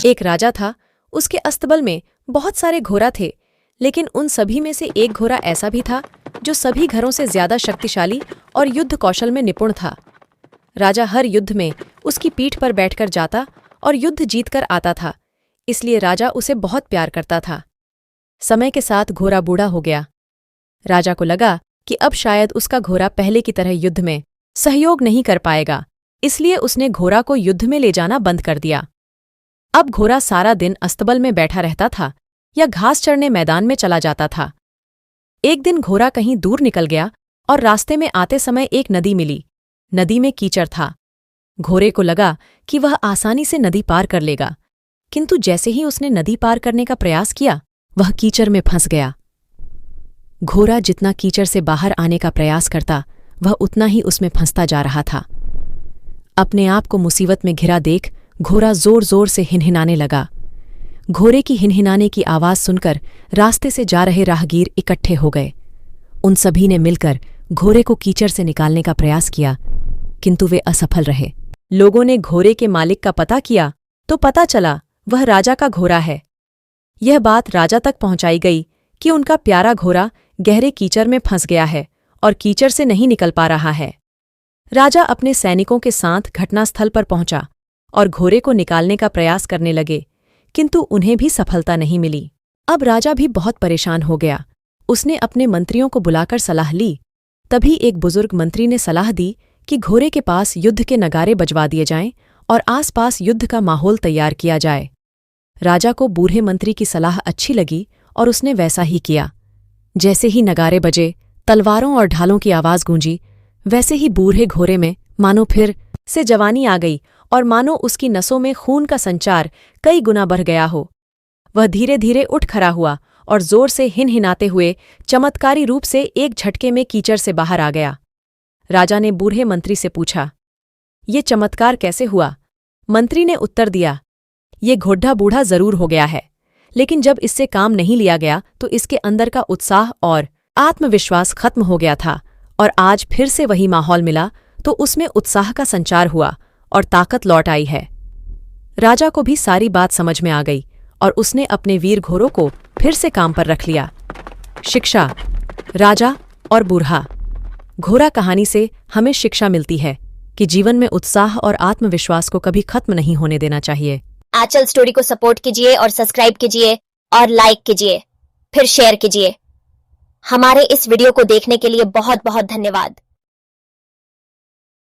एक राजा था। उसके अस्तबल में बहुत सारे घोड़ा थे, लेकिन उन सभी में से एक घोड़ा ऐसा भी था जो सभी घरों से ज्यादा शक्तिशाली और युद्ध कौशल में निपुण था। राजा हर युद्ध में उसकी पीठ पर बैठकर जाता और युद्ध जीतकर आता था, इसलिए राजा उसे बहुत प्यार करता था। समय के साथ घोड़ा बूढ़ा हो गया। राजा को लगा कि अब शायद उसका घोड़ा पहले की तरह युद्ध में सहयोग नहीं कर पाएगा, इसलिए उसने घोड़ा को युद्ध में ले जाना बंद कर दिया। अब घोड़ा सारा दिन अस्तबल में बैठा रहता था या घास चरने मैदान में चला जाता था। एक दिन घोड़ा कहीं दूर निकल गया और रास्ते में आते समय एक नदी मिली। नदी में कीचड़ था। घोड़े को लगा कि वह आसानी से नदी पार कर लेगा, किंतु जैसे ही उसने नदी पार करने का प्रयास किया, वह कीचड़ में फंस गया। घोड़ा जितना कीचड़ से बाहर आने का प्रयास करता, वह उतना ही उसमें फंसता जा रहा था। अपने आप को मुसीबत में घिरा देख घोड़ा जोर जोर से हिनहिनाने लगा। घोड़े की हिनहिनाने की आवाज सुनकर रास्ते से जा रहे राहगीर इकट्ठे हो गए। उन सभी ने मिलकर घोड़े को कीचड़ से निकालने का प्रयास किया, किंतु वे असफल रहे। लोगों ने घोड़े के मालिक का पता किया तो पता चला वह राजा का घोड़ा है। यह बात राजा तक पहुंचाई गई कि उनका प्यारा घोड़ा गहरे कीचड़ में फंस गया है और कीचड़ से नहीं निकल पा रहा है। राजा अपने सैनिकों के साथ घटनास्थल पर पहुंचा और घोड़े को निकालने का प्रयास करने लगे, किंतु उन्हें भी सफलता नहीं मिली। अब राजा भी बहुत परेशान हो गया। उसने अपने मंत्रियों को बुलाकर सलाह ली। तभी एक बुजुर्ग मंत्री ने सलाह दी कि घोड़े के पास युद्ध के नगारे बजवा दिए जाएं और आसपास युद्ध का माहौल तैयार किया जाए। राजा को बूढ़े मंत्री की सलाह अच्छी लगी और उसने वैसा ही किया। जैसे ही नगारे बजे, तलवारों और ढालों की आवाज गूंजी, वैसे ही बूढ़े घोड़े में मानो फिर से जवानी आ गई और मानो उसकी नसों में खून का संचार कई गुना बढ़ गया हो। वह धीरे धीरे उठ खड़ा हुआ और जोर से हिनहिनाते हुए चमत्कारी रूप से एक झटके में कीचड़ से बाहर आ गया। राजा ने बूढ़े मंत्री से पूछा, ये चमत्कार कैसे हुआ? मंत्री ने उत्तर दिया, ये घोड़ा बूढ़ा जरूर हो गया है, लेकिन जब इससे काम नहीं लिया गया तो इसके अंदर का उत्साह और आत्मविश्वास खत्म हो गया था, और आज फिर से वही माहौल मिला तो उसमें उत्साह का संचार हुआ और ताकत लौट आई है। राजा को भी सारी बात समझ में आ गई और उसने अपने वीर घोड़ों को फिर से काम पर रख लिया। शिक्षा, राजा और बूढ़ा। घोड़ा कहानी से हमें शिक्षा मिलती है कि जीवन में उत्साह और आत्मविश्वास को कभी खत्म नहीं होने देना चाहिए। आंचल स्टोरी को सपोर्ट कीजिए और सब्सक्राइब कीजिए और लाइक कीजिए, फिर शेयर कीजिए। हमारे इस वीडियो को देखने के लिए बहुत बहुत धन्यवाद।